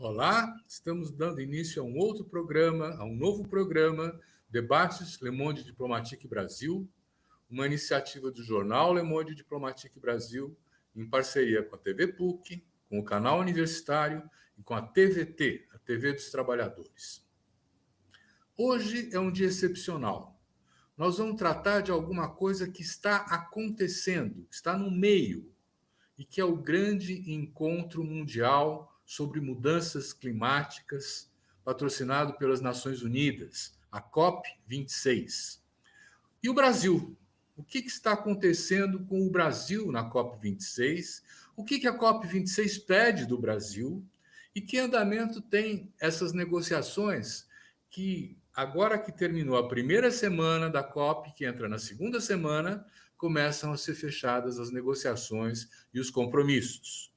Olá, estamos dando início a um outro programa, a um novo programa, Debates Le Monde Diplomatique Brasil, uma iniciativa do jornal Le Monde Diplomatique Brasil, em parceria com a TV PUC, com o canal universitário e com a TVT, a TV dos Trabalhadores. Hoje é um dia excepcional. Nós vamos tratar de alguma coisa que está acontecendo, está no meio, e que é o grande encontro mundial sobre mudanças climáticas, patrocinado pelas Nações Unidas, a COP26. E o Brasil? O que está acontecendo com o Brasil na COP26? O que a COP26 pede do Brasil? E que andamento tem essas negociações que, agora que terminou a primeira semana da COP, que entra na segunda semana, começam a ser fechadas as negociações e os compromissos.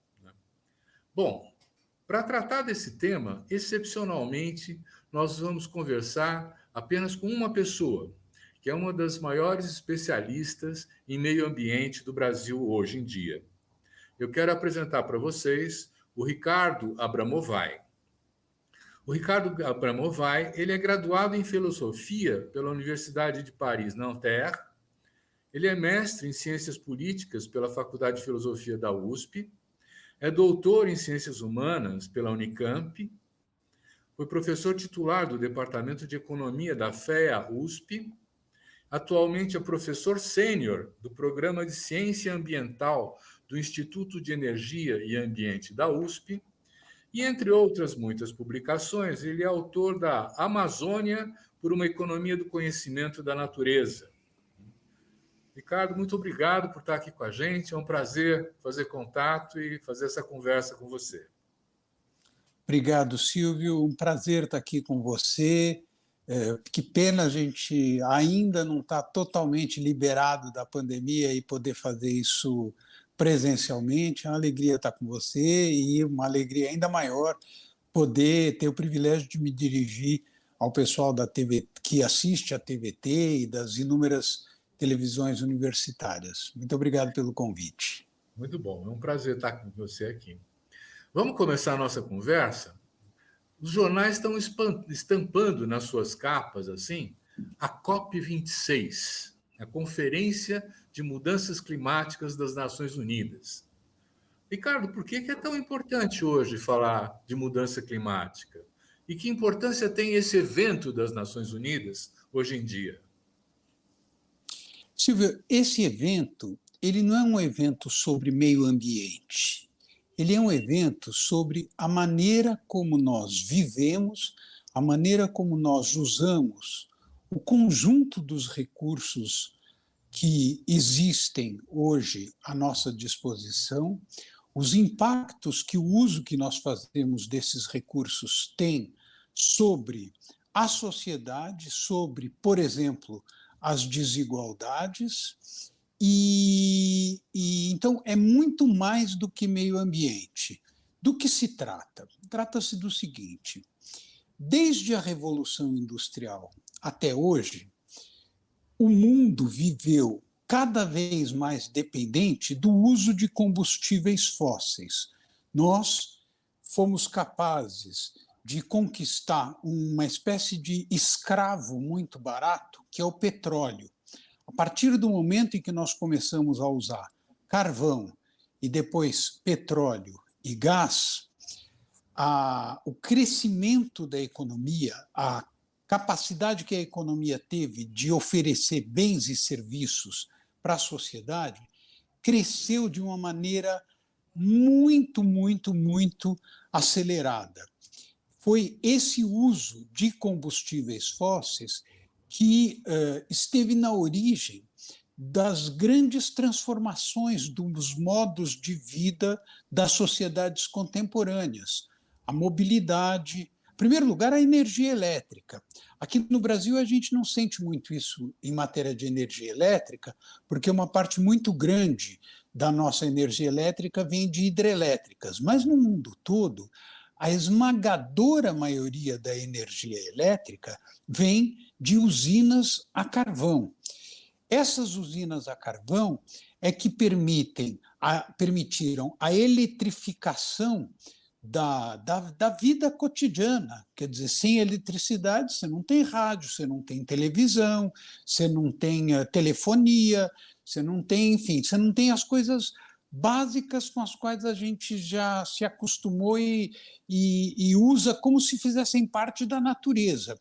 Bom, para tratar desse tema, excepcionalmente, nós vamos conversar apenas com uma pessoa, que é uma das maiores especialistas em meio ambiente do Brasil hoje em dia. Eu quero apresentar para vocês o Ricardo Abramovay. O Ricardo Abramovay, ele é graduado em filosofia pela Universidade de Paris-Nanterre. Ele é mestre em ciências políticas pela Faculdade de Filosofia da USP. É doutor em ciências humanas pela Unicamp. Foi professor titular do Departamento de Economia da FEA-USP. Atualmente é professor sênior do Programa de Ciência Ambiental do Instituto de Energia e Ambiente da USP. E, entre outras muitas publicações, ele é autor da Amazônia por uma Economia do Conhecimento da Natureza. Ricardo, muito obrigado por estar aqui com a gente. É um prazer fazer contato e fazer essa conversa com você. Obrigado, Silvio. Um prazer estar aqui com você. Que pena a gente ainda não estar totalmente liberado da pandemia e poder fazer isso presencialmente. É uma alegria estar com você e uma alegria ainda maior poder ter o privilégio de me dirigir ao pessoal da TV, que assiste a TVT e das inúmeras televisões universitárias. Muito obrigado pelo convite. Muito bom, é um prazer estar com você aqui. Vamos começar a nossa conversa? Os jornais estão estampando nas suas capas, assim, a COP26, a Conferência de Mudanças Climáticas das Nações Unidas. Ricardo, por que é tão importante hoje falar de mudança climática? E que importância tem esse evento das Nações Unidas hoje em dia? Silvio, esse evento, ele não é um evento sobre meio ambiente. Ele é um evento sobre a maneira como nós vivemos, a maneira como nós usamos o conjunto dos recursos que existem hoje à nossa disposição, os impactos que o uso que nós fazemos desses recursos tem sobre a sociedade, sobre, por exemplo, as desigualdades, então é muito mais do que meio ambiente. Do que se trata? Trata-se do seguinte: desde a Revolução Industrial até hoje, o mundo viveu cada vez mais dependente do uso de combustíveis fósseis. Nós fomos capazes de conquistar uma espécie de escravo muito barato, que é o petróleo. A partir do momento em que nós começamos a usar carvão e depois petróleo e gás, o crescimento da economia, a capacidade que a economia teve de oferecer bens e serviços para a sociedade, cresceu de uma maneira muito, muito, muito acelerada. Foi esse uso de combustíveis fósseis que esteve na origem das grandes transformações dos modos de vida das sociedades contemporâneas. A mobilidade, em primeiro lugar, a energia elétrica. Aqui no Brasil a gente não sente muito isso em matéria de energia elétrica, porque uma parte muito grande da nossa energia elétrica vem de hidrelétricas, mas no mundo todo, a esmagadora maioria da energia elétrica vem de usinas a carvão. Essas usinas a carvão é que permitiram a eletrificação da vida cotidiana. Quer dizer, sem eletricidade, você não tem rádio, você não tem televisão, você não tem telefonia, você não tem, enfim, você não tem as coisas básicas com as quais a gente já se acostumou e usa como se fizessem parte da natureza.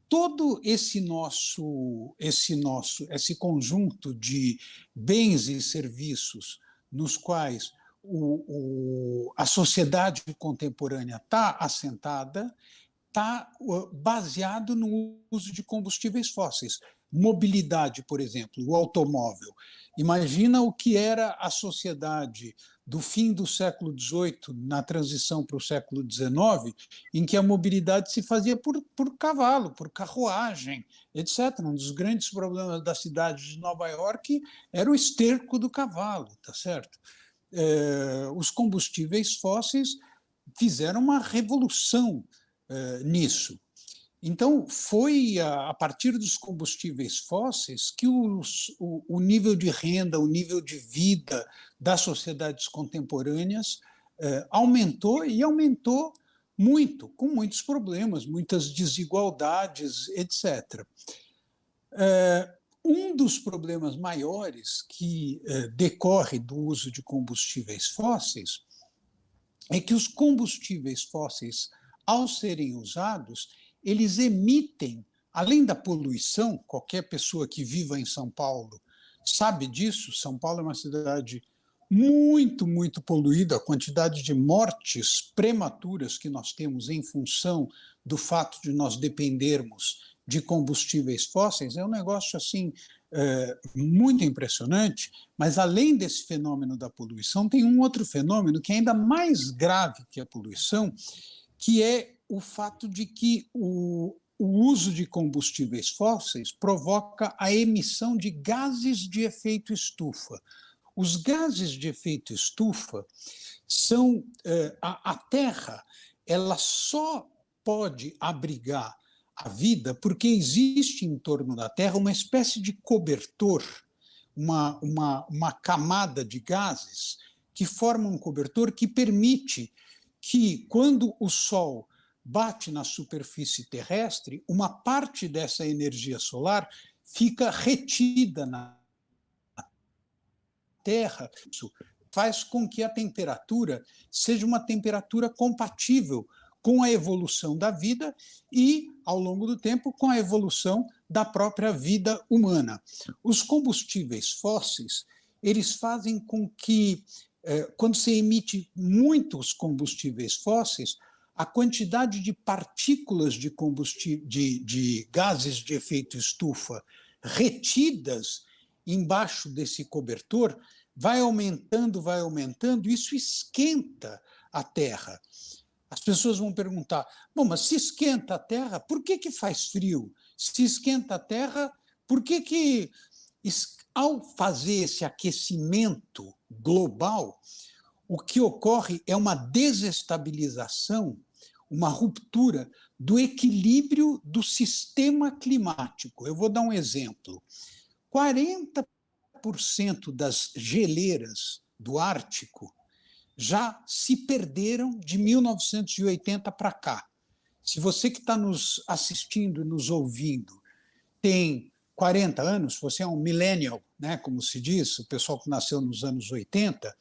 Todo esse conjunto de bens e serviços nos quais a sociedade contemporânea está assentada, está baseado no uso de combustíveis fósseis. Mobilidade, por exemplo, o automóvel. Imagina o que era a sociedade do fim do século XVIII, na transição para o século XIX, em que a mobilidade se fazia por cavalo, por carruagem, etc. Um dos grandes problemas da cidade de Nova York era o esterco do cavalo, tá certo? Os combustíveis fósseis fizeram uma revolução nisso. Então, foi a partir dos combustíveis fósseis que o nível de renda, o nível de vida das sociedades contemporâneas aumentou, e aumentou muito, com muitos problemas, muitas desigualdades, etc. Um dos problemas maiores que decorre do uso de combustíveis fósseis é que os combustíveis fósseis, ao serem usados, eles emitem, além da poluição, qualquer pessoa que viva em São Paulo sabe disso. São Paulo é uma cidade muito, muito poluída. A quantidade de mortes prematuras que nós temos em função do fato de nós dependermos de combustíveis fósseis é um negócio assim muito impressionante. Mas, além desse fenômeno da poluição, tem um outro fenômeno que é ainda mais grave que a poluição, que é o fato de que o uso de combustíveis fósseis provoca a emissão de gases de efeito estufa. Os gases de efeito estufa são... a Terra, ela só pode abrigar a vida porque existe em torno da Terra uma espécie de cobertor, uma camada de gases que forma um cobertor que permite que, quando o Sol bate na superfície terrestre, uma parte dessa energia solar fica retida na Terra. Isso faz com que a temperatura seja uma temperatura compatível com a evolução da vida e, ao longo do tempo, com a evolução da própria vida humana. Os combustíveis fósseis, eles fazem com que, quando se emite muitos combustíveis fósseis, a quantidade de partículas de gases de efeito estufa retidas embaixo desse cobertor vai aumentando, isso esquenta a Terra. As pessoas vão perguntar, bom, mas se esquenta a Terra, por que faz frio? Se esquenta a Terra, por que ao fazer esse aquecimento global, o que ocorre é uma desestabilização, uma ruptura do equilíbrio do sistema climático. Eu vou dar um exemplo. 40% das geleiras do Ártico já se perderam de 1980 para cá. Se você que está nos assistindo, nos ouvindo, tem 40 anos, você é um millennial, né, como se diz, o pessoal que nasceu nos anos 80,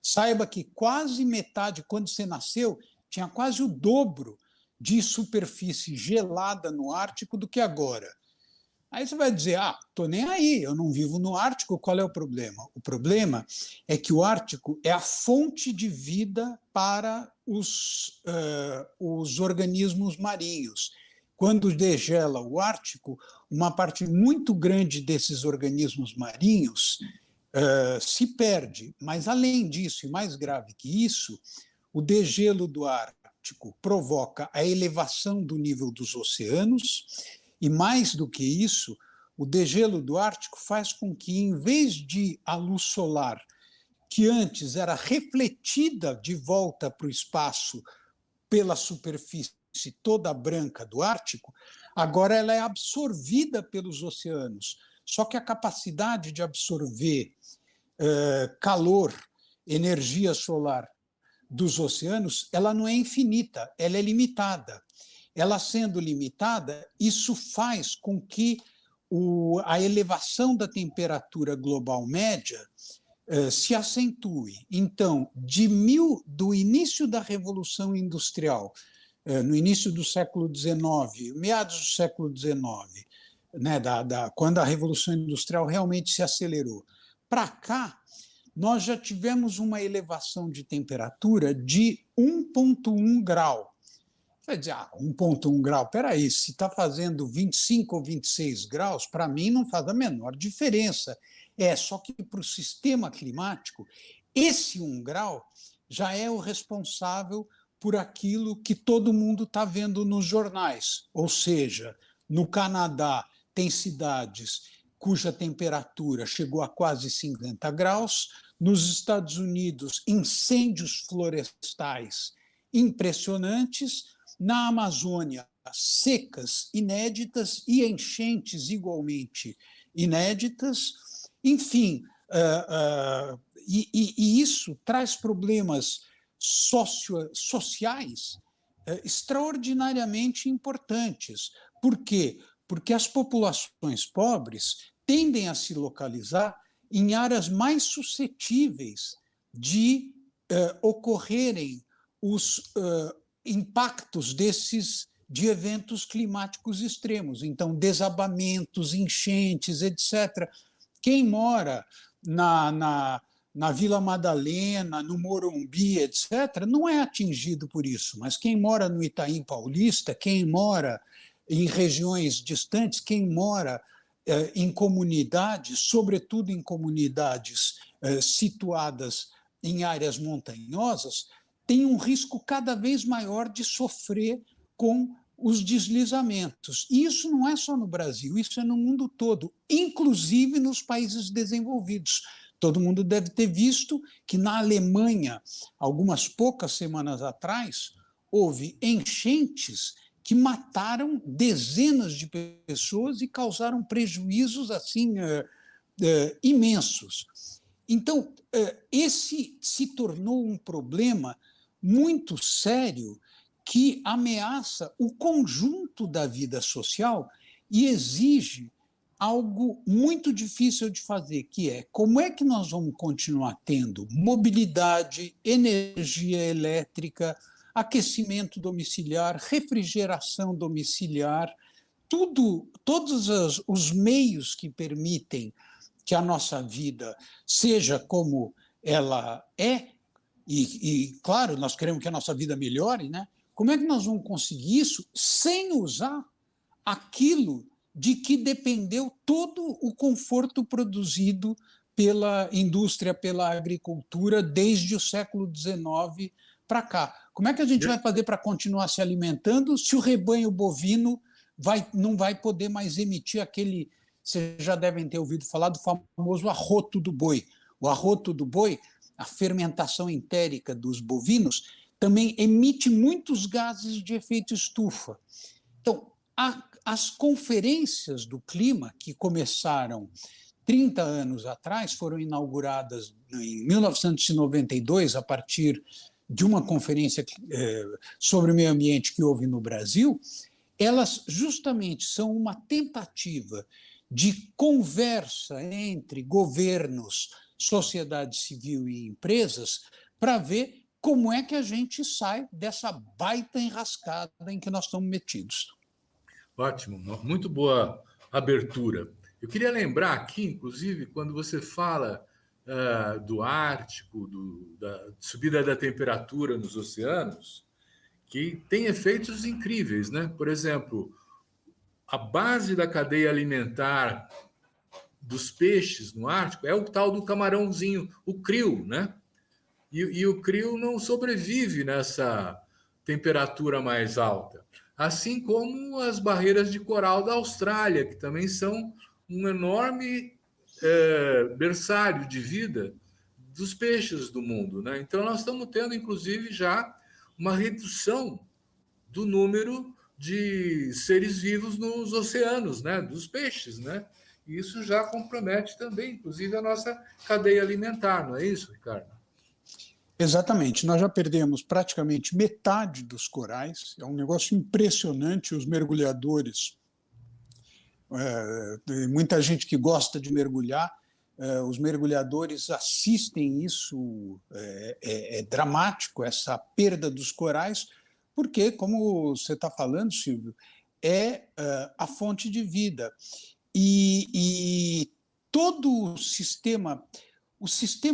saiba que quase metade, quando você nasceu, tinha quase o dobro de superfície gelada no Ártico do que agora. Aí você vai dizer, estou nem aí, eu não vivo no Ártico, qual é o problema? O problema é que o Ártico é a fonte de vida para os organismos marinhos. Quando degela o Ártico, uma parte muito grande desses organismos marinhos se perde. Mas, além disso, e mais grave que isso, o degelo do Ártico provoca a elevação do nível dos oceanos. E, mais do que isso, o degelo do Ártico faz com que, em vez de a luz solar, que antes era refletida de volta para o espaço pela superfície toda branca do Ártico, agora ela é absorvida pelos oceanos. Só que a capacidade de absorver calor, energia solar, dos oceanos, ela não é infinita, ela é limitada. Ela sendo limitada, isso faz com que a elevação da temperatura global média se acentue. Então, do início da Revolução Industrial, no início do século XIX, meados do século XIX, né, quando a Revolução Industrial realmente se acelerou, para cá, nós já tivemos uma elevação de temperatura de 1,1 grau. Vai dizer, 1,1 grau, peraí, se está fazendo 25 ou 26 graus, para mim não faz a menor diferença. Só que para o sistema climático, esse 1 grau já é o responsável por aquilo que todo mundo está vendo nos jornais. Ou seja, no Canadá tem cidades cuja temperatura chegou a quase 50 graus, nos Estados Unidos, incêndios florestais impressionantes, na Amazônia, secas inéditas e enchentes igualmente inéditas. Enfim, e isso traz problemas sociais extraordinariamente importantes. Por quê? Porque as populações pobres tendem a se localizar em áreas mais suscetíveis de ocorrerem os impactos de eventos climáticos extremos. Então, desabamentos, enchentes, etc. Quem mora na Vila Madalena, no Morumbi, etc., não é atingido por isso, mas quem mora no Itaim Paulista, quem mora em regiões distantes, quem mora em comunidades, sobretudo em comunidades situadas em áreas montanhosas, tem um risco cada vez maior de sofrer com os deslizamentos. E isso não é só no Brasil, isso é no mundo todo, inclusive nos países desenvolvidos. Todo mundo deve ter visto que na Alemanha, algumas poucas semanas atrás, houve enchentes que mataram dezenas de pessoas e causaram prejuízos assim imensos. Então, esse se tornou um problema muito sério que ameaça o conjunto da vida social e exige algo muito difícil de fazer, que é como é que nós vamos continuar tendo mobilidade, energia elétrica, aquecimento domiciliar, refrigeração domiciliar, todos os meios que permitem que a nossa vida seja como ela é, claro, nós queremos que a nossa vida melhore, né? Como é que nós vamos conseguir isso sem usar aquilo de que dependeu todo o conforto produzido pela indústria, pela agricultura, desde o século XIX para cá? Como é que a gente vai fazer para continuar se alimentando se o rebanho bovino não vai poder mais emitir aquele... Vocês já devem ter ouvido falar do famoso arroto do boi. O arroto do boi, a fermentação entérica dos bovinos, também emite muitos gases de efeito estufa. Então, as conferências do clima, que começaram 30 anos atrás, foram inauguradas em 1992, a partir de uma conferência sobre o meio ambiente que houve no Brasil, elas justamente são uma tentativa de conversa entre governos, sociedade civil e empresas para ver como é que a gente sai dessa baita enrascada em que nós estamos metidos. Ótimo, muito boa abertura. Eu queria lembrar aqui, inclusive, quando você fala do Ártico, da subida da temperatura nos oceanos, que tem efeitos incríveis, né? Por exemplo, a base da cadeia alimentar dos peixes no Ártico é o tal do camarãozinho, o krill, né? E o krill não sobrevive nessa temperatura mais alta. Assim como as barreiras de coral da Austrália, que também são um enorme berçário de vida dos peixes do mundo, né? Então, nós estamos tendo, inclusive, já uma redução do número de seres vivos nos oceanos, né? Dos peixes, né? E isso já compromete também, inclusive, a nossa cadeia alimentar, não é isso, Ricardo? Exatamente, nós já perdemos praticamente metade dos corais, é um negócio impressionante, os mergulhadores, tem muita gente que gosta de mergulhar, os mergulhadores assistem isso, é dramático essa perda dos corais, porque, como você está falando, Silvio, é a fonte de vida. E todo o sistema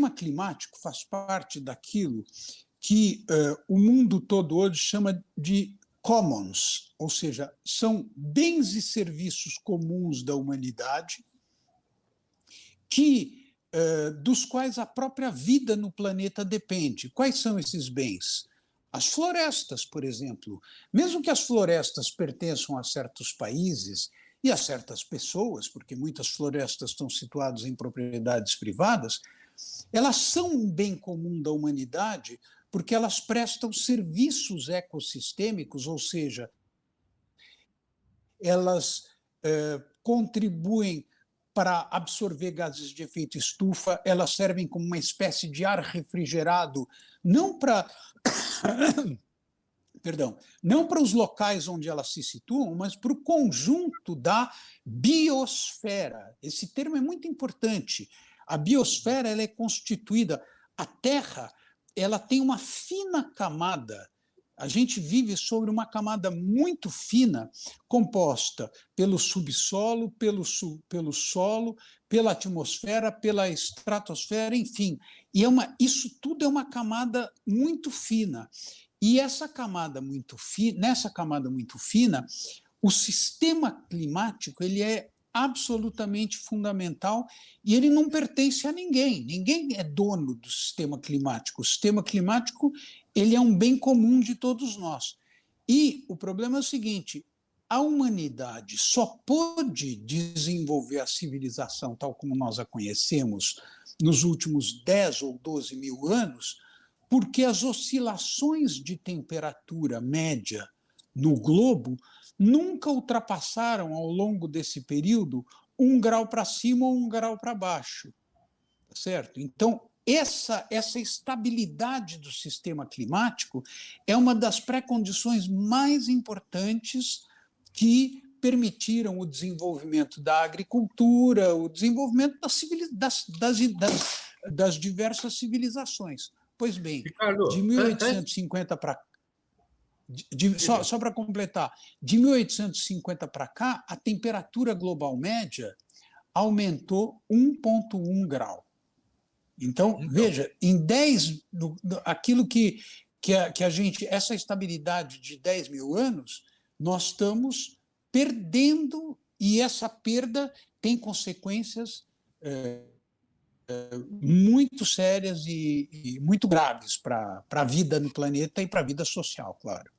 climático faz parte daquilo que o mundo todo hoje chama de commons, ou seja, são bens e serviços comuns da humanidade que dos quais a própria vida no planeta depende. Quais são esses bens? As florestas, por exemplo. Mesmo que as florestas pertençam a certos países e a certas pessoas, porque muitas florestas estão situadas em propriedades privadas, elas são um bem comum da humanidade porque elas prestam serviços ecossistêmicos, ou seja, elas contribuem para absorver gases de efeito estufa, elas servem como uma espécie de ar refrigerado, não para perdão, não para os locais onde elas se situam, mas para o conjunto da biosfera. Esse termo é muito importante. A biosfera ela é constituída, a Terra ela tem uma fina camada. A gente vive sobre uma camada muito fina, composta pelo subsolo, pelo solo, pela atmosfera, pela estratosfera, enfim. E isso tudo é uma camada muito fina. E nessa camada muito fina, o sistema climático ele é absolutamente fundamental e ele não pertence a ninguém. Ninguém é dono do sistema climático. O sistema climático ele é um bem comum de todos nós. E o problema é o seguinte: a humanidade só pôde desenvolver a civilização tal como nós a conhecemos nos últimos 10 ou 12 mil anos porque as oscilações de temperatura média no globo nunca ultrapassaram, ao longo desse período, 1 grau para cima ou 1 grau para baixo. Certo? Então, essa estabilidade do sistema climático é uma das pré-condições mais importantes que permitiram o desenvolvimento da agricultura, o desenvolvimento das diversas civilizações. Pois bem, de Ricardo, 1850 para só para completar, de 1850 para cá, a temperatura global média aumentou 1,1 grau. Então, veja, em 10, aquilo que a gente, essa estabilidade de 10 mil anos, nós estamos perdendo, e essa perda tem consequências muito sérias e muito graves para a vida no planeta e para a vida social, claro.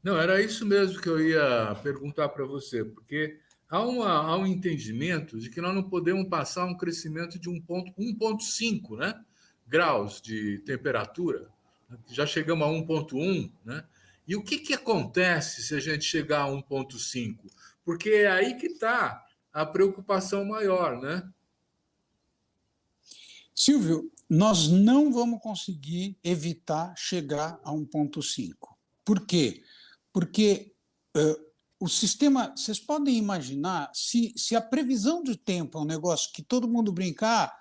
Não, era isso mesmo que eu ia perguntar para você, porque há um entendimento de que nós não podemos passar um crescimento de 1,5, né, graus de temperatura. Já chegamos a 1,1, né? E o que acontece se a gente chegar a 1,5? Porque é aí que está a preocupação maior, né? Silvio, nós não vamos conseguir evitar chegar a 1,5. Por quê? Porque o sistema, vocês podem imaginar, se a previsão do tempo é um negócio que todo mundo brincar,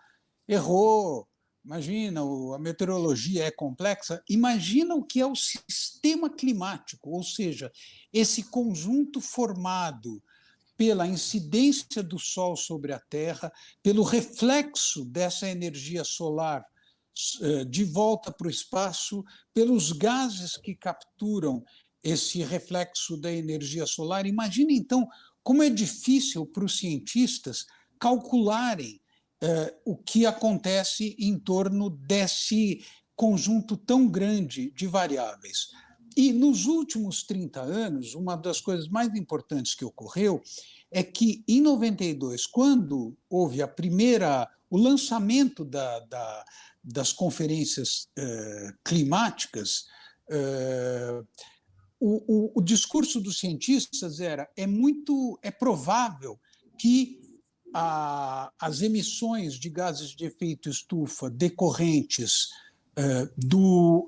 errou, imagina, a meteorologia é complexa, imagina o que é o sistema climático, ou seja, esse conjunto formado pela incidência do Sol sobre a Terra, pelo reflexo dessa energia solar de volta para o espaço, pelos gases que capturam esse reflexo da energia solar. Imagine, então, como é difícil para os cientistas calcularem o que acontece em torno desse conjunto tão grande de variáveis. E nos últimos 30 anos, uma das coisas mais importantes que ocorreu é que, em 92, quando houve o lançamento das conferências climáticas, o discurso dos cientistas era: é provável que as emissões de gases de efeito estufa decorrentes do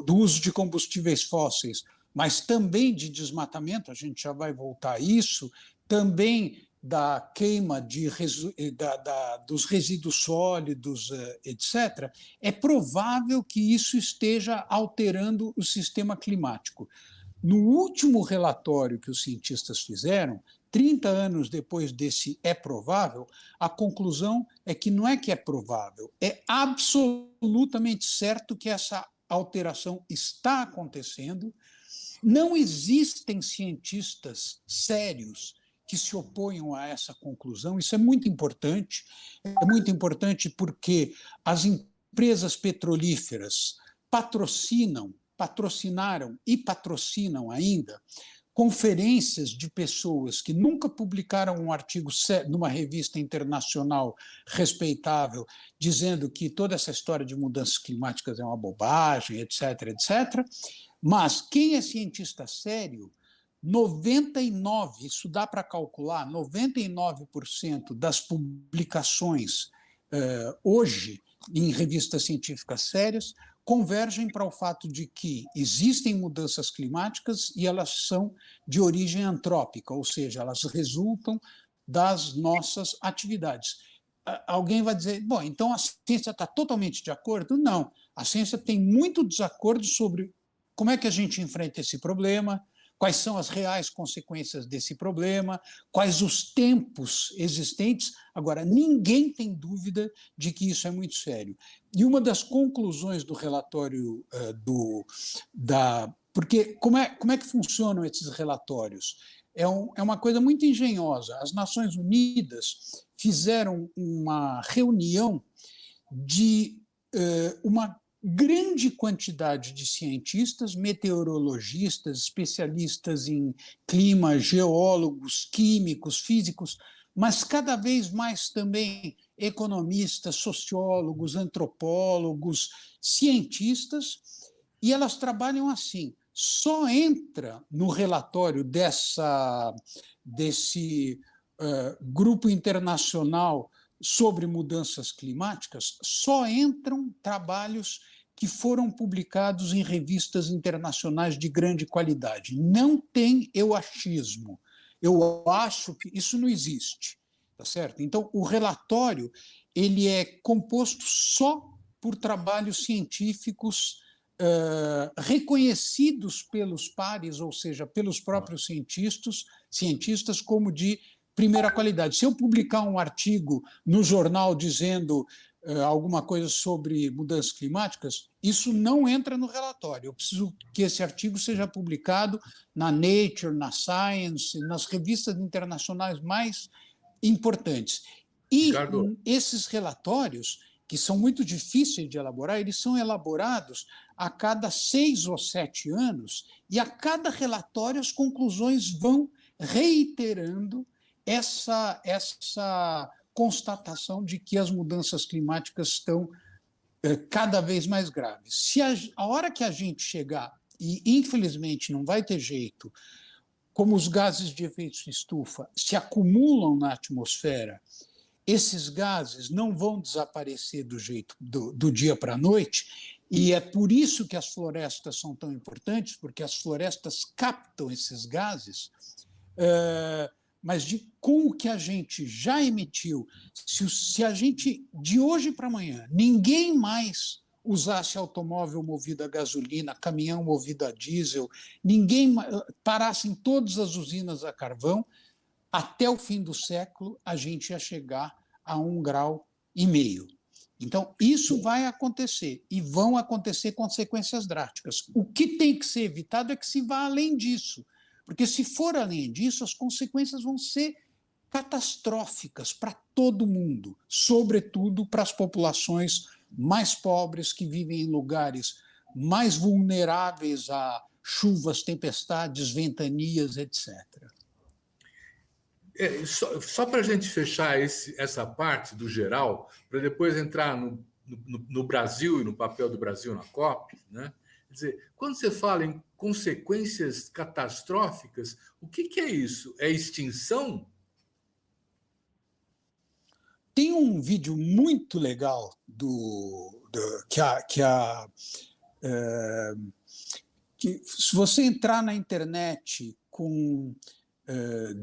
uso de combustíveis fósseis, mas também de desmatamento, a gente já vai voltar a isso, também da queima dos resíduos sólidos, etc., é provável que isso esteja alterando o sistema climático. No último relatório que os cientistas fizeram, 30 anos depois desse é provável, a conclusão é que não é que é provável, é absolutamente certo que essa alteração está acontecendo. Não existem cientistas sérios que se oponham a essa conclusão. Isso é muito importante. É muito importante porque as empresas petrolíferas patrocinaram e patrocinam ainda conferências de pessoas que nunca publicaram um artigo numa revista internacional respeitável, dizendo que toda essa história de mudanças climáticas é uma bobagem, etc., etc. Mas quem é cientista sério, 99%, isso dá para calcular, 99% das publicações hoje em revistas científicas sérias convergem para o fato de que existem mudanças climáticas e elas são de origem antrópica, ou seja, elas resultam das nossas atividades. Alguém vai dizer, bom, então a ciência está totalmente de acordo? Não, a ciência tem muito desacordo sobre como é que a gente enfrenta esse problema, quais são as reais consequências desse problema, quais os tempos existentes. Agora, ninguém tem dúvida de que isso é muito sério. E uma das conclusões do relatório porque como é que funcionam esses relatórios? É uma coisa muito engenhosa. As Nações Unidas fizeram uma reunião de uma grande quantidade de cientistas, meteorologistas, especialistas em clima, geólogos, químicos, físicos, mas cada vez mais também economistas, sociólogos, antropólogos, cientistas, e elas trabalham assim. Só entra no relatório desse grupo internacional sobre mudanças climáticas, só entram trabalhos que foram publicados em revistas internacionais de grande qualidade. Não tem eu achismo. Eu acho que isso não existe, tá certo? Então, o relatório ele é composto só por trabalhos científicos reconhecidos pelos pares, ou seja, pelos próprios cientistas como de primeira qualidade. Se eu publicar um artigo no jornal dizendo alguma coisa sobre mudanças climáticas, isso não entra no relatório. Eu preciso que esse artigo seja publicado na Nature, na Science, nas revistas internacionais mais importantes. E Ricardo, esses relatórios, que são muito difíceis de elaborar, eles são elaborados a cada 6 ou 7 anos, e a cada relatório as conclusões vão reiterando essa constatação de que as mudanças climáticas estão cada vez mais graves. Se a hora que a gente chegar, e infelizmente não vai ter jeito, como os gases de efeito estufa se acumulam na atmosfera, esses gases não vão desaparecer do dia para a noite, e é por isso que as florestas são tão importantes, porque as florestas captam esses gases, mas com o que a gente já emitiu, se a gente, de hoje para amanhã, ninguém mais usasse automóvel movido a gasolina, caminhão movido a diesel, ninguém parasse em todas as usinas a carvão, até o fim do século a gente ia chegar a 1,5 graus. Então, isso vai acontecer, e vão acontecer consequências drásticas. O que tem que ser evitado é que se vá além disso, porque se for além disso, as consequências vão ser catastróficas para todo mundo, sobretudo para as populações mais pobres que vivem em lugares mais vulneráveis a chuvas, tempestades, ventanias, etc. Só para a gente fechar essa parte do geral, para depois entrar no Brasil e no papel do Brasil na COP, né? Quer dizer, quando você fala em consequências catastróficas, o que é isso? É extinção? Tem um vídeo muito legal que se você entrar na internet com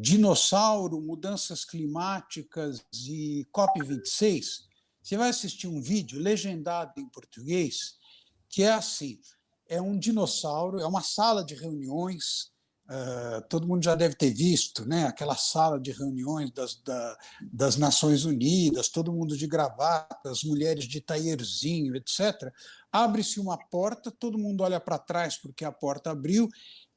dinossauro, mudanças climáticas e COP26, você vai assistir um vídeo legendado em português que é assim, é um dinossauro, é uma sala de reuniões, todo mundo já deve ter visto, né? Aquela sala de reuniões das Nações Unidas, todo mundo de gravata, as mulheres de taierzinho, etc. Abre-se uma porta, todo mundo olha para trás porque a porta abriu,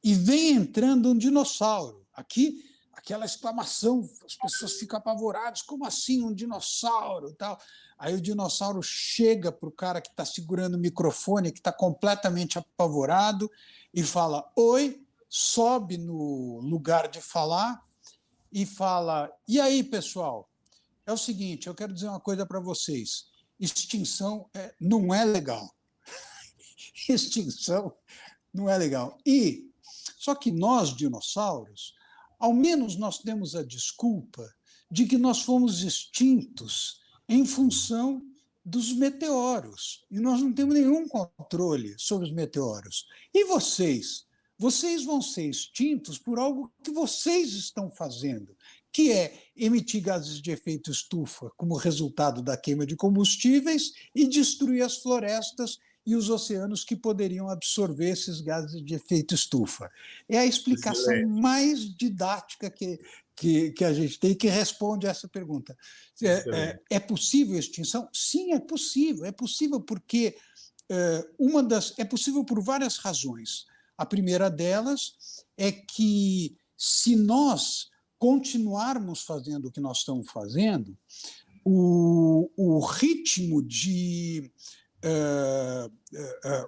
e vem entrando um dinossauro. Aqui, aquela exclamação, as pessoas ficam apavoradas, como assim um dinossauro? Tal. Aí o dinossauro chega para o cara que está segurando o microfone, que está completamente apavorado, e fala, oi, sobe no lugar de falar e fala, e aí, pessoal, é o seguinte, eu quero dizer uma coisa para vocês, extinção não é legal. Extinção não é legal. Só que nós, dinossauros, ao menos nós temos a desculpa de que nós fomos extintos em função dos meteoros. E nós não temos nenhum controle sobre os meteoros. E vocês? Vocês vão ser extintos por algo que vocês estão fazendo, que é emitir gases de efeito estufa como resultado da queima de combustíveis e destruir as florestas e os oceanos que poderiam absorver esses gases de efeito estufa. É a explicação mais didática que a gente tem, que responde a essa pergunta. É possível extinção? Sim, é possível. É possível porque é possível por várias razões. A primeira delas é que, se nós continuarmos fazendo o que nós estamos fazendo, o ritmo de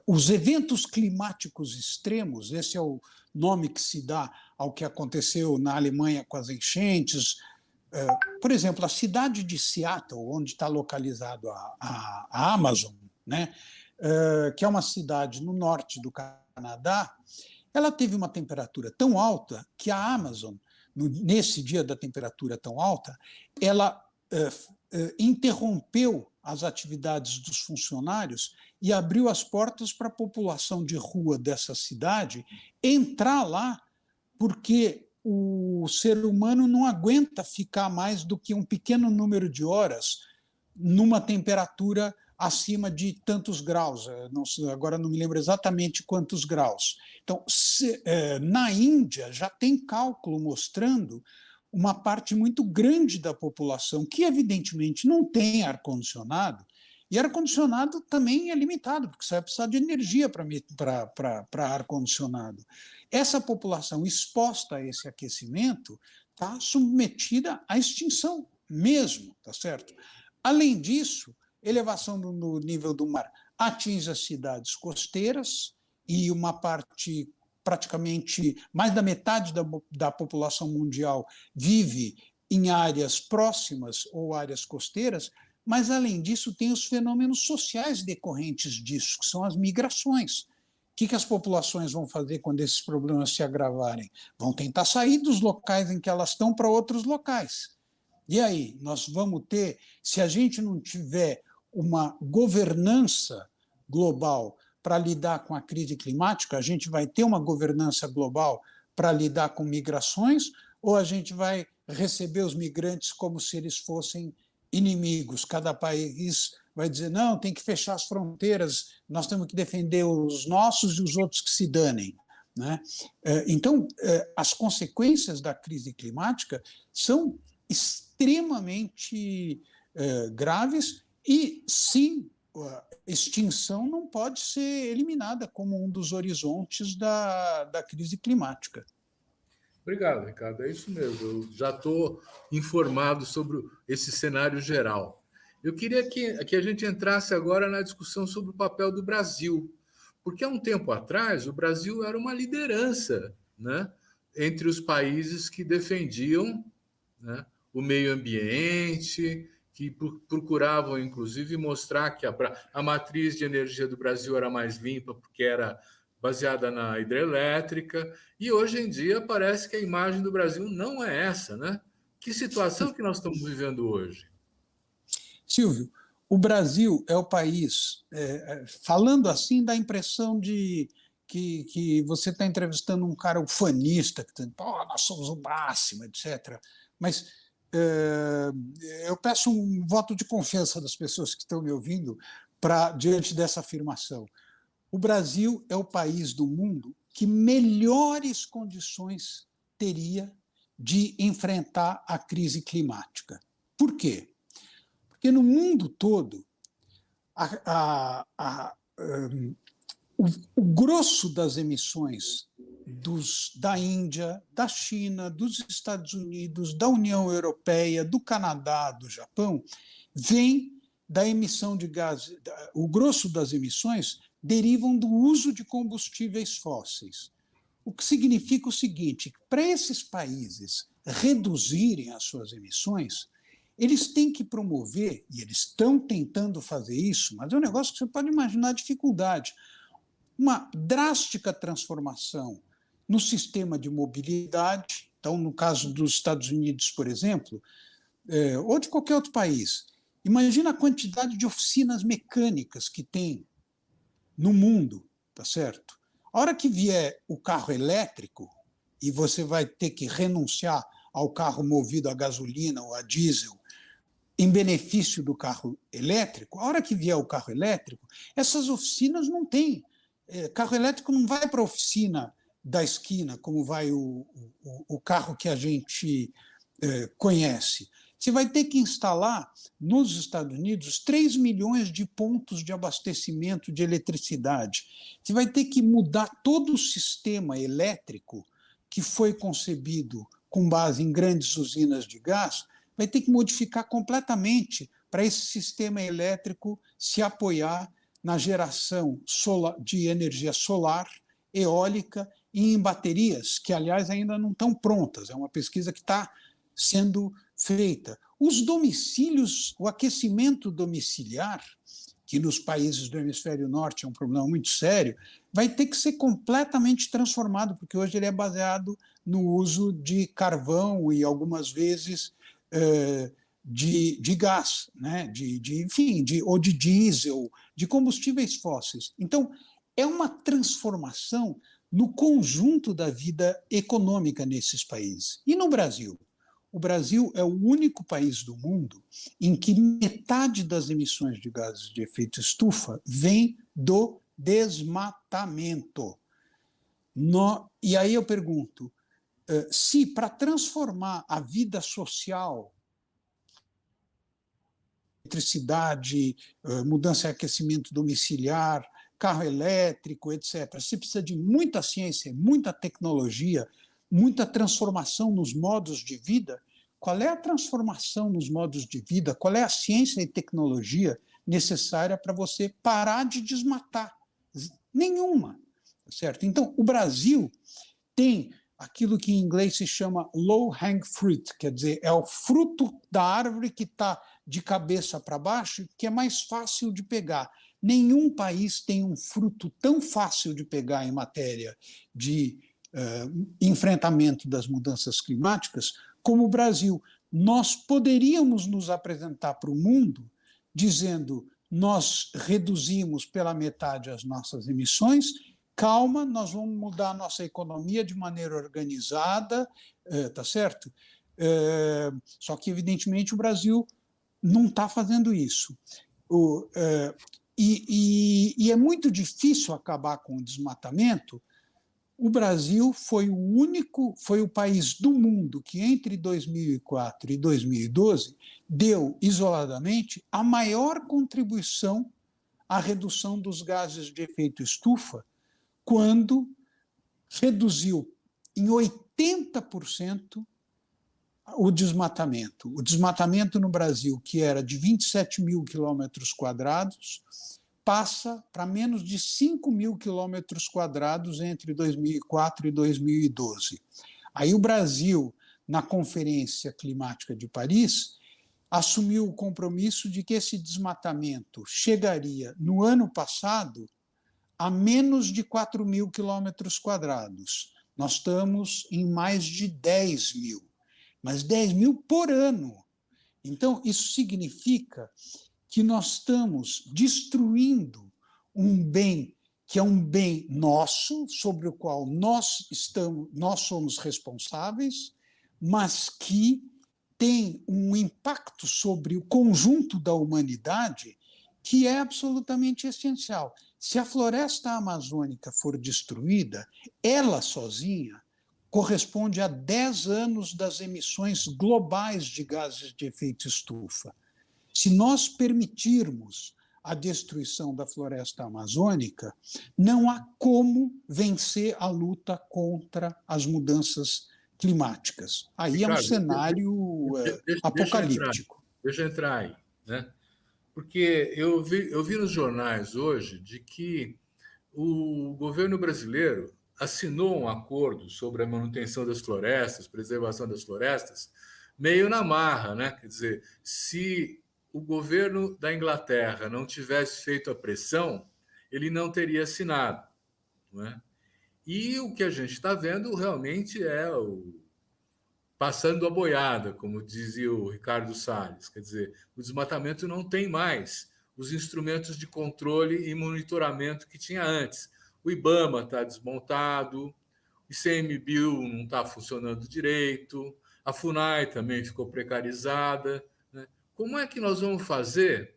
os eventos climáticos extremos, esse é o nome que se dá ao que aconteceu na Alemanha com as enchentes. Por exemplo, a cidade de Seattle, onde está localizado a Amazon, né, que é uma cidade no norte do Canadá, ela teve uma temperatura tão alta que a Amazon, nesse dia da temperatura tão alta, ela interrompeu as atividades dos funcionários e abriu as portas para a população de rua dessa cidade entrar lá, porque o ser humano não aguenta ficar mais do que um pequeno número de horas numa temperatura acima de tantos graus. Agora não me lembro exatamente quantos graus. Então, na Índia já tem cálculo mostrando uma parte muito grande da população que, evidentemente, não tem ar-condicionado, e ar-condicionado também é limitado, porque você vai precisar de energia para ar-condicionado. Essa população exposta a esse aquecimento está submetida à extinção mesmo, tá certo? Além disso, elevação no nível do mar atinge as cidades costeiras, e uma parte, praticamente mais da metade da população mundial vive em áreas próximas ou áreas costeiras, mas, além disso, tem os fenômenos sociais decorrentes disso, que são as migrações. O que as populações vão fazer quando esses problemas se agravarem? Vão tentar sair dos locais em que elas estão para outros locais. E aí, nós vamos ter, se a gente não tiver uma governança global para lidar com a crise climática, a gente vai ter uma governança global para lidar com migrações, ou a gente vai receber os migrantes como se eles fossem inimigos? Cada país vai dizer, não, tem que fechar as fronteiras, nós temos que defender os nossos e os outros que se danem, né? Então, as consequências da crise climática são extremamente graves e, sim, a extinção não pode ser eliminada como um dos horizontes da crise climática. Obrigado, Ricardo. É isso mesmo. Eu já estou informado sobre esse cenário geral. Eu queria que a gente entrasse agora na discussão sobre o papel do Brasil, porque há um tempo atrás o Brasil era uma liderança, né, entre os países que defendiam, né, o meio ambiente, que procuravam, inclusive, mostrar que a matriz de energia do Brasil era mais limpa, porque era baseada na hidrelétrica, e hoje em dia parece que a imagem do Brasil não é essa, né? Que situação que nós estamos vivendo hoje? Silvio, o Brasil é o país, falando assim, dá a impressão de que você está entrevistando um cara ufanista, que está, oh, nós somos o máximo, etc. Mas eu peço um voto de confiança das pessoas que estão me ouvindo diante dessa afirmação. O Brasil é o país do mundo que melhores condições teria de enfrentar a crise climática. Por quê? Porque no mundo todo, o grosso das emissões da Índia, da China, dos Estados Unidos, da União Europeia, do Canadá, do Japão, vem da emissão de gases. O grosso das emissões derivam do uso de combustíveis fósseis. O que significa o seguinte: para esses países reduzirem as suas emissões, eles têm que promover, e eles estão tentando fazer isso, mas é um negócio que você pode imaginar a dificuldade, uma drástica transformação no sistema de mobilidade. Então, no caso dos Estados Unidos, por exemplo, ou de qualquer outro país, imagina a quantidade de oficinas mecânicas que tem no mundo, tá certo? A hora que vier o carro elétrico, e você vai ter que renunciar ao carro movido a gasolina ou a diesel, em benefício do carro elétrico, a hora que vier o carro elétrico, essas oficinas não têm. Carro elétrico não vai para a oficina da esquina, como vai o carro que a gente conhece. Você vai ter que instalar, nos Estados Unidos, 3 milhões de pontos de abastecimento de eletricidade. Você vai ter que mudar todo o sistema elétrico que foi concebido com base em grandes usinas de gás, vai ter que modificar completamente para esse sistema elétrico se apoiar na geração de energia solar, eólica e em baterias, que, aliás, ainda não estão prontas. É uma pesquisa que está sendo feita. Os domicílios, o aquecimento domiciliar, que nos países do hemisfério norte é um problema muito sério, vai ter que ser completamente transformado, porque hoje ele é baseado no uso de carvão e, algumas vezes, de gás, né? Enfim, ou de diesel, de combustíveis fósseis. Então, é uma transformação no conjunto da vida econômica nesses países. E no Brasil? O Brasil é o único país do mundo em que metade das emissões de gases de efeito estufa vem do desmatamento. E aí eu pergunto, se para transformar a vida social, eletricidade, mudança e aquecimento domiciliar, carro elétrico, etc., se precisa de muita ciência, muita tecnologia, muita transformação nos modos de vida, qual é a transformação nos modos de vida, qual é a ciência e tecnologia necessária para você parar de desmatar? Nenhuma, certo? Então, o Brasil tem aquilo que em inglês se chama low-hanging fruit, quer dizer, é o fruto da árvore que está de cabeça para baixo, que é mais fácil de pegar. Nenhum país tem um fruto tão fácil de pegar em matéria de enfrentamento das mudanças climáticas como o Brasil. Nós poderíamos nos apresentar para o mundo dizendo: nós reduzimos pela metade as nossas emissões, calma, nós vamos mudar a nossa economia de maneira organizada, tá certo? Só que, evidentemente, o Brasil não está fazendo isso. E é muito difícil acabar com o desmatamento. O Brasil foi o país do mundo que, entre 2004 e 2012, deu, isoladamente, a maior contribuição à redução dos gases de efeito estufa, quando reduziu em 80% o desmatamento. O desmatamento no Brasil, que era de 27 mil quilômetros quadrados, passa para menos de 5 mil quilômetros quadrados entre 2004 e 2012. Aí o Brasil, na Conferência Climática de Paris, assumiu o compromisso de que esse desmatamento chegaria, no ano passado, a menos de 4 mil quilômetros quadrados. Nós estamos em mais de 10 mil, mas 10 mil por ano. Então, isso significa que nós estamos destruindo um bem que é um bem nosso, sobre o qual nós somos responsáveis, mas que tem um impacto sobre o conjunto da humanidade que é absolutamente essencial. Se a floresta amazônica for destruída, ela sozinha corresponde a 10 anos das emissões globais de gases de efeito estufa. Se nós permitirmos a destruição da floresta amazônica, não há como vencer a luta contra as mudanças climáticas. Aí Ricardo, é um cenário apocalíptico. Deixa eu entrar aí, né? Porque eu vi nos jornais hoje de que o governo brasileiro assinou um acordo sobre a manutenção das florestas, preservação das florestas, meio na marra, né? Quer dizer, se o governo da Inglaterra não tivesse feito a pressão, ele não teria assinado, não é? E o que a gente está vendo realmente é o passando a boiada, como dizia o Ricardo Salles. Quer dizer, o desmatamento não tem mais os instrumentos de controle e monitoramento que tinha antes. O IBAMA está desmontado, o ICMBio não está funcionando direito, a FUNAI também ficou precarizada. Né? Como é que nós vamos fazer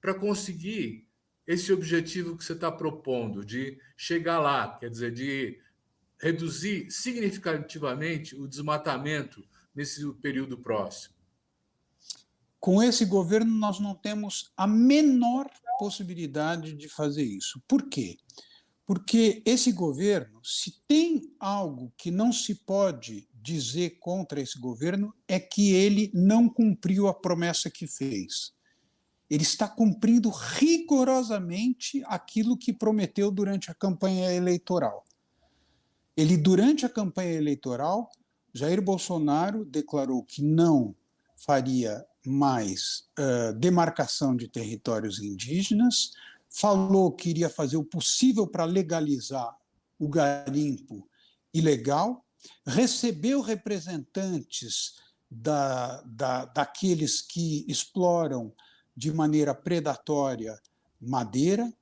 para conseguir esse objetivo que você está propondo, de chegar lá, quer dizer, de reduzir significativamente o desmatamento nesse período próximo? Com esse governo, nós não temos a menor possibilidade de fazer isso. Por quê? Porque esse governo, se tem algo que não se pode dizer contra esse governo, é que ele não cumpriu a promessa que fez. Ele está cumprindo rigorosamente aquilo que prometeu durante a campanha eleitoral. Ele, durante a campanha eleitoral, Jair Bolsonaro declarou que não faria mais demarcação de territórios indígenas, falou que iria fazer o possível para legalizar o garimpo ilegal, recebeu representantes daqueles que exploram de maneira predatória madeira,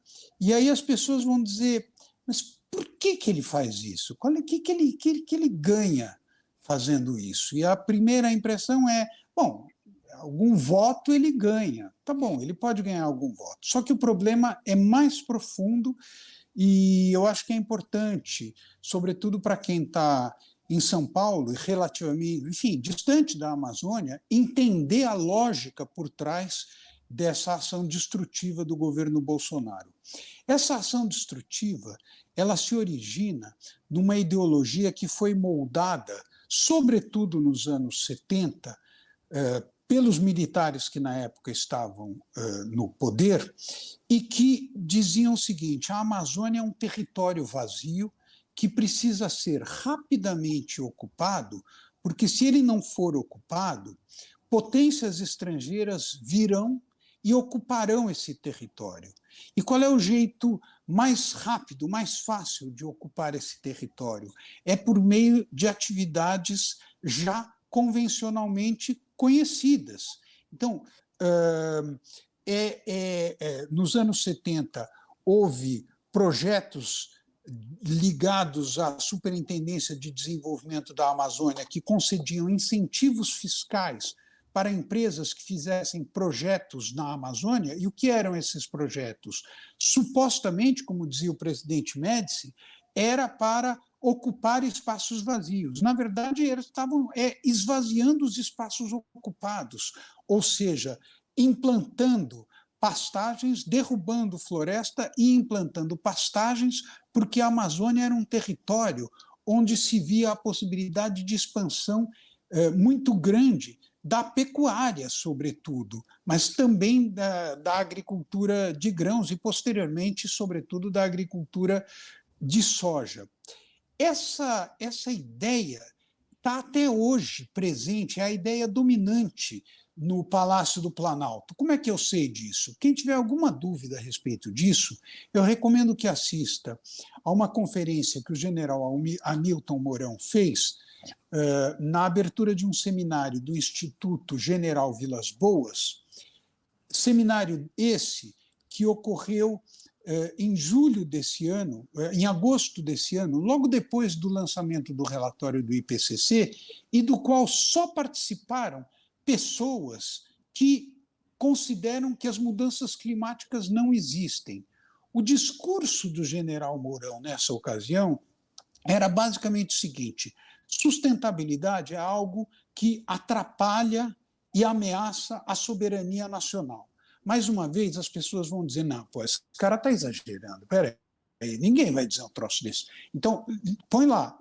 e aí as pessoas vão dizer, mas por que ele faz isso? O que ele ganha fazendo isso? E a primeira impressão é, bom, algum voto ele ganha. Tá bom, ele pode ganhar algum voto. Só que o problema é mais profundo e eu acho que é importante, sobretudo para quem está em São Paulo, relativamente, enfim, distante da Amazônia, entender a lógica por trás dessa ação destrutiva do governo Bolsonaro. Essa ação destrutiva, ela se origina numa ideologia que foi moldada, sobretudo nos anos 70, pelos militares que na época estavam no poder e que diziam o seguinte: a Amazônia é um território vazio que precisa ser rapidamente ocupado, porque se ele não for ocupado, potências estrangeiras virão e ocuparão esse território. E qual é o jeito mais rápido, mais fácil de ocupar esse território? É por meio de atividades já convencionalmente conhecidas. Então, nos anos 70, houve projetos ligados à Superintendência de Desenvolvimento da Amazônia que concediam incentivos fiscais para empresas que fizessem projetos na Amazônia. E o que eram esses projetos? Supostamente, como dizia o presidente Médici, era para ocupar espaços vazios. Na verdade, eles estavam esvaziando os espaços ocupados, ou seja, implantando pastagens, derrubando floresta e implantando pastagens, porque a Amazônia era um território onde se via a possibilidade de expansão muito grande da pecuária, sobretudo, mas também da agricultura de grãos e, posteriormente, sobretudo, da agricultura de soja. Essa ideia está até hoje presente, é a ideia dominante no Palácio do Planalto. Como é que eu sei disso? Quem tiver alguma dúvida a respeito disso, eu recomendo que assista a uma conferência que o general Hamilton Mourão fez na abertura de um seminário do Instituto General Vilas Boas, seminário esse que ocorreu em julho desse ano, em agosto desse ano, logo depois do lançamento do relatório do IPCC, e do qual só participaram pessoas que consideram que as mudanças climáticas não existem. O discurso do general Mourão, nessa ocasião, era basicamente o seguinte: sustentabilidade é algo que atrapalha e ameaça a soberania nacional. Mais uma vez, as pessoas vão dizer, não, pô, esse cara está exagerando, peraí, ninguém vai dizer um troço desse. Então, põe lá,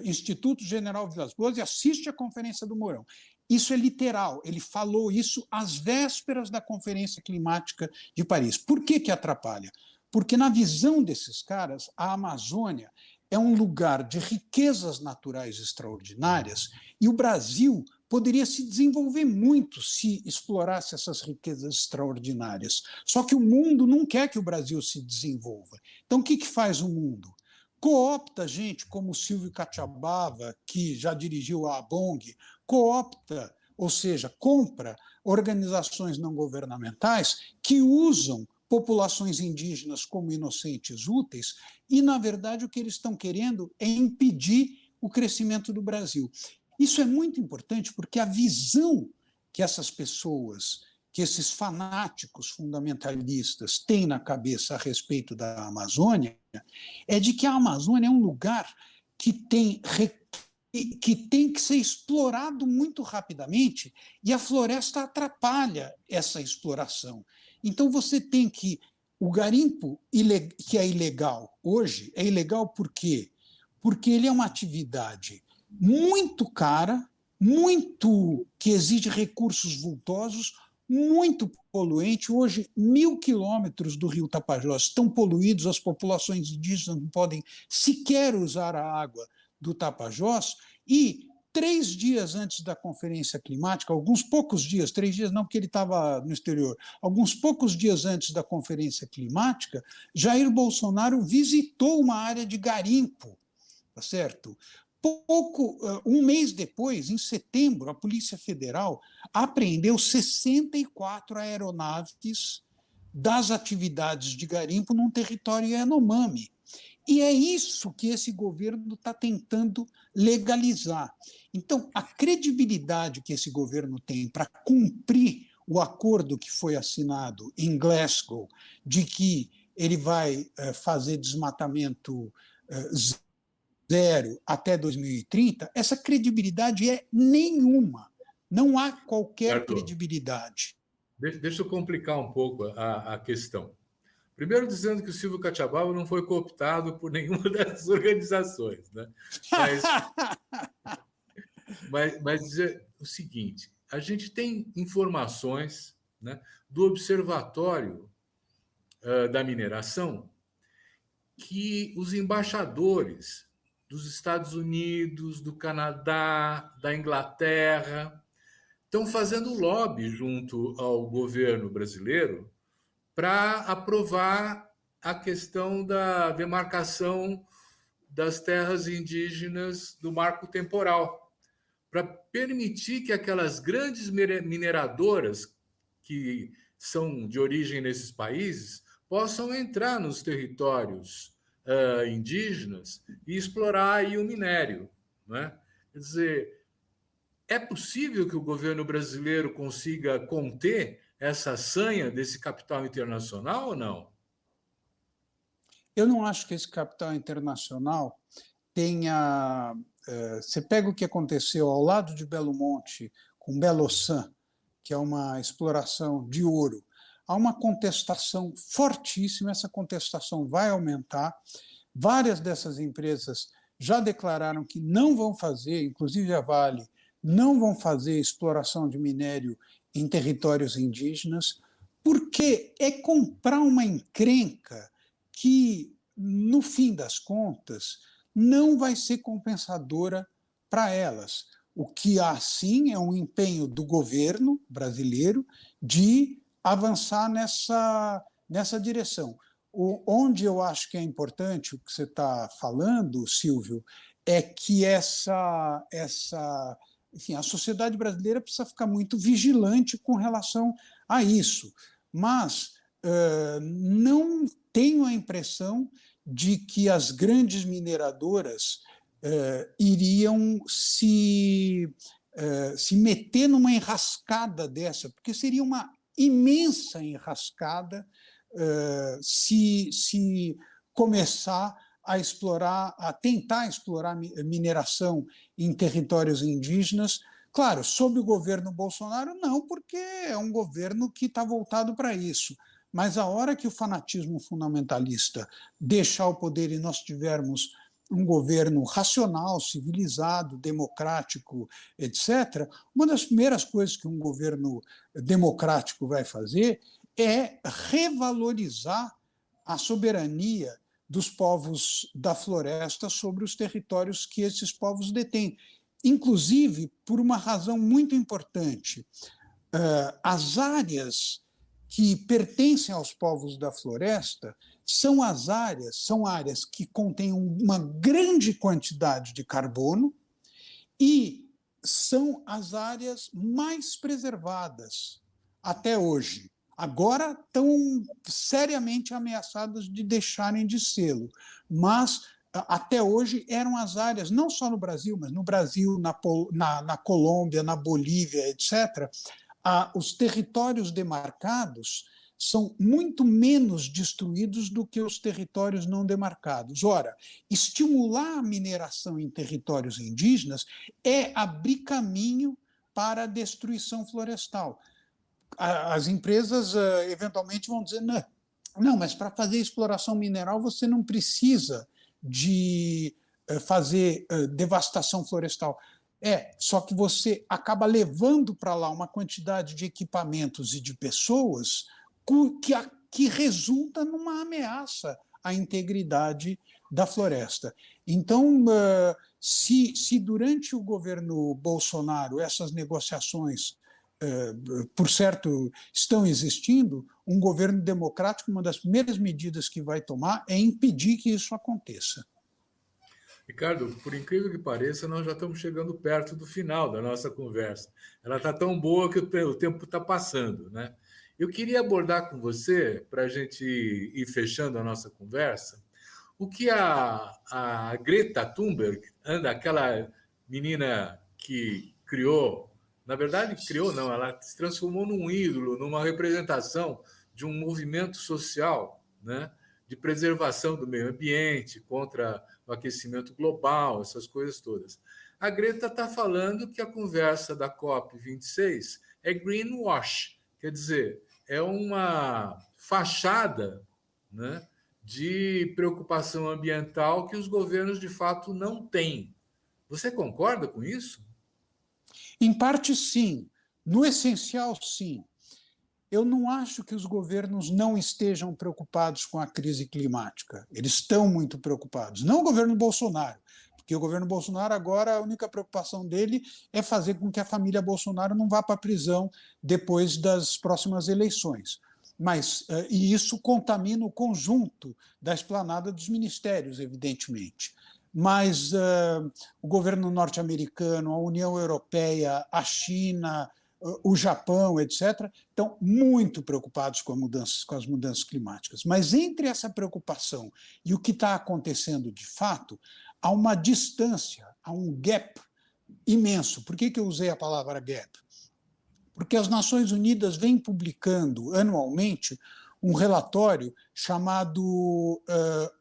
Instituto General Vilas Boas, e assiste a conferência do Mourão. Isso é literal, ele falou isso às vésperas da Conferência Climática de Paris. Por que atrapalha? Porque, na visão desses caras, a Amazônia é um lugar de riquezas naturais extraordinárias e o Brasil poderia se desenvolver muito se explorasse essas riquezas extraordinárias. Só que o mundo não quer que o Brasil se desenvolva. Então, o que faz o mundo? Coopta gente como o Silvio Catiabava, que já dirigiu a ABONG, coopta, ou seja, compra organizações não governamentais que usam populações indígenas como inocentes úteis e, na verdade, o que eles estão querendo é impedir o crescimento do Brasil. Isso é muito importante porque a visão que essas pessoas, que esses fanáticos fundamentalistas têm na cabeça a respeito da Amazônia é de que a Amazônia é um lugar que tem que ser explorado muito rapidamente e a floresta atrapalha essa exploração. Então você tem que o garimpo que é ilegal hoje é ilegal por quê? Porque ele é uma atividade muito cara, muito que exige recursos vultosos, muito poluente. Hoje, 1.000 quilômetros do rio Tapajós estão poluídos, as populações indígenas não podem sequer usar a água do Tapajós, e 3 dias antes da Conferência Climática, alguns poucos dias, 3 dias não, porque ele estava no exterior, alguns poucos dias antes da Conferência Climática, Jair Bolsonaro visitou uma área de garimpo, tá certo? Um mês depois, em setembro, a Polícia Federal apreendeu 64 aeronaves das atividades de garimpo num território Yanomami. E é isso que esse governo está tentando legalizar. Então, a credibilidade que esse governo tem para cumprir o acordo que foi assinado em Glasgow, de que ele vai fazer desmatamento zero até 2030, essa credibilidade é nenhuma. Não há qualquer credibilidade. Deixa eu complicar um pouco a questão. Primeiro, dizendo que o Silvio Catiabava não foi cooptado por nenhuma dessas organizações, né? Mas dizer o seguinte: a gente tem informações, né, do Observatório da Mineração que os embaixadores dos Estados Unidos, do Canadá, da Inglaterra estão fazendo lobby junto ao governo brasileiro para aprovar a questão da demarcação das terras indígenas do marco temporal, para permitir que aquelas grandes mineradoras que são de origem nesses países possam entrar nos territórios indígenas e explorar aí o minério, né? Quer dizer, é possível que o governo brasileiro consiga conter essa sanha desse capital internacional ou não? Eu não acho que esse capital internacional tenha... Você pega o que aconteceu ao lado de Belo Monte, com Belo-San, que é uma exploração de ouro. Há uma contestação fortíssima, essa contestação vai aumentar. Várias dessas empresas já declararam que não vão fazer, inclusive a Vale, não vão fazer exploração de minério em territórios indígenas, porque é comprar uma encrenca que, no fim das contas, não vai ser compensadora para elas. O que há, sim, é um empenho do governo brasileiro de avançar nessa direção. Onde eu acho que é importante o que você está falando, Silvio, é que enfim, a sociedade brasileira precisa ficar muito vigilante com relação a isso. Mas não tenho a impressão de que as grandes mineradoras iriam se meter numa enrascada dessa, porque seria uma imensa enrascada se começar a explorar, a tentar explorar mineração em territórios indígenas. Claro, sob o governo Bolsonaro, não, porque é um governo que está voltado para isso. Mas a hora que o fanatismo fundamentalista deixar o poder e nós tivermos um governo racional, civilizado, democrático, etc., uma das primeiras coisas que um governo democrático vai fazer é revalorizar a soberania dos povos da floresta sobre os territórios que esses povos detêm. Inclusive, por uma razão muito importante, as áreas que pertencem aos povos da floresta são áreas que contêm uma grande quantidade de carbono e são as áreas mais preservadas até hoje. Agora estão seriamente ameaçadas de deixarem de sê-lo, mas até hoje eram as áreas, não só no Brasil, mas no Brasil, na Colômbia, na Bolívia, etc., os territórios demarcados são muito menos destruídos do que os territórios não demarcados. Ora, estimular a mineração em territórios indígenas é abrir caminho para a destruição florestal. As empresas eventualmente vão dizer, não, mas para fazer exploração mineral você não precisa de fazer devastação florestal. Só que você acaba levando para lá uma quantidade de equipamentos e de pessoas que resulta numa ameaça à integridade da floresta. Então, se durante o governo Bolsonaro essas negociações, por certo, estão existindo, um governo democrático, uma das primeiras medidas que vai tomar é impedir que isso aconteça. Ricardo, por incrível que pareça, nós já estamos chegando perto do final da nossa conversa. Ela está tão boa que o tempo está passando, né? Eu queria abordar com você, para a gente ir fechando a nossa conversa, o que a Greta Thunberg, aquela menina que criou, na verdade criou não, ela se transformou num ídolo, numa representação de um movimento social, né, de preservação do meio ambiente, contra o aquecimento global, essas coisas todas. A Greta está falando que a conversa da COP26 é greenwash, quer dizer, é uma fachada, né, de preocupação ambiental que os governos, de fato, não têm. Você concorda com isso? Em parte, sim. No essencial, sim. Eu não acho que os governos não estejam preocupados com a crise climática. Eles estão muito preocupados. Não o governo Bolsonaro, porque o governo Bolsonaro agora, a única preocupação dele é fazer com que a família Bolsonaro não vá para a prisão depois das próximas eleições. E isso contamina o conjunto da esplanada dos ministérios, evidentemente. Mas o governo norte-americano, a União Europeia, a China, o Japão, etc., estão muito preocupados com as mudanças climáticas. Mas entre essa preocupação e o que está acontecendo de fato, há uma distância, há um gap imenso. Por que eu usei a palavra gap? Porque as Nações Unidas vêm publicando anualmente um relatório chamado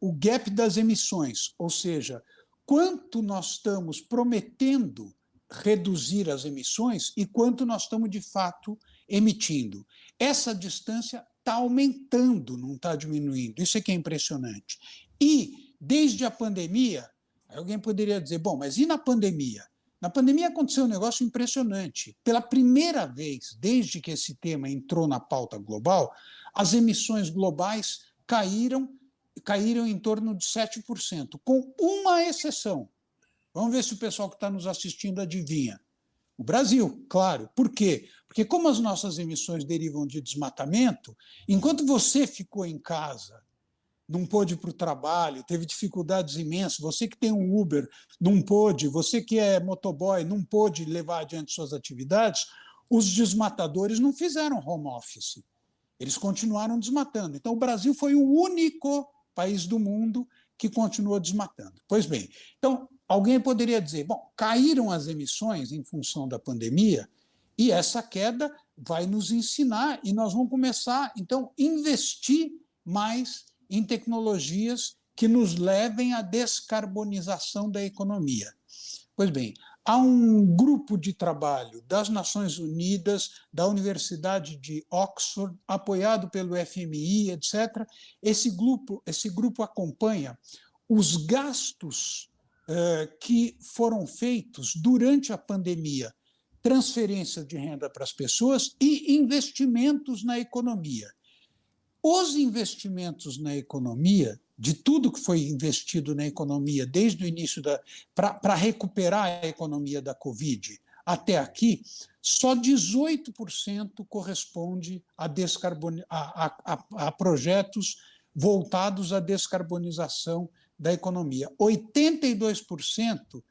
o Gap das Emissões, ou seja, quanto nós estamos prometendo reduzir as emissões e quanto nós estamos, de fato, emitindo. Essa distância está aumentando, não está diminuindo. Isso é que é impressionante. E, desde a pandemia, alguém poderia dizer, bom, mas e na pandemia? Na pandemia aconteceu um negócio impressionante. Pela primeira vez, desde que esse tema entrou na pauta global, as emissões globais caíram em torno de 7%, com uma exceção. Vamos ver se o pessoal que está nos assistindo adivinha. O Brasil, claro. Por quê? Porque como as nossas emissões derivam de desmatamento, enquanto você ficou em casa não pôde ir para o trabalho, teve dificuldades imensas. Você que tem um Uber não pôde, você que é motoboy não pôde levar adiante suas atividades. Os desmatadores não fizeram home office, eles continuaram desmatando. Então, o Brasil foi o único país do mundo que continuou desmatando. Pois bem, então, alguém poderia dizer, bom, caíram as emissões em função da pandemia, e essa queda vai nos ensinar, e nós vamos começar, então, a investir mais em tecnologias que nos levem à descarbonização da economia. Pois bem, há um grupo de trabalho das Nações Unidas, da Universidade de Oxford, apoiado pelo FMI, etc. Esse grupo acompanha os gastos que foram feitos durante a pandemia, transferência de renda para as pessoas e investimentos na economia. Os investimentos na economia, de tudo que foi investido na economia desde o início para recuperar a economia da Covid até aqui, só 18% corresponde a projetos voltados à descarbonização da economia. 82%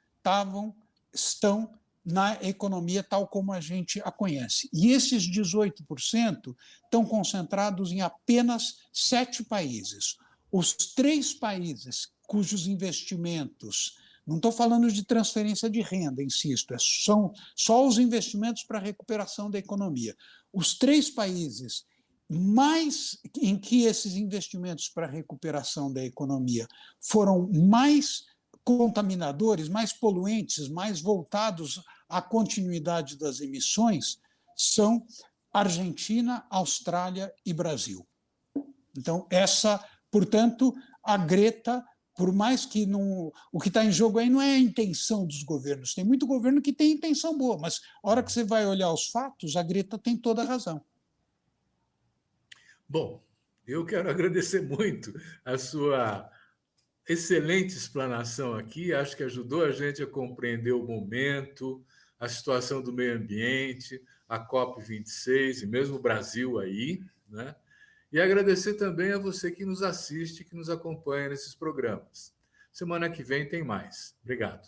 estão na economia tal como a gente a conhece. E esses 18% estão concentrados em apenas 7 países. Os 3 países cujos investimentos, não estou falando de transferência de renda, insisto, são só os investimentos para a recuperação da economia. Os 3 países mais em que esses investimentos para a recuperação da economia foram mais contaminadores, mais poluentes, mais voltados à continuidade das emissões, são Argentina, Austrália e Brasil. Então, portanto, a Greta, por mais que não, o que está em jogo aí não é a intenção dos governos, tem muito governo que tem intenção boa, mas a hora que você vai olhar os fatos, a Greta tem toda a razão. Bom, eu quero agradecer muito a sua excelente explanação aqui, acho que ajudou a gente a compreender o momento, a situação do meio ambiente, a COP26 e mesmo o Brasil aí, né? E agradecer também a você que nos assiste, que nos acompanha nesses programas. Semana que vem tem mais. Obrigado.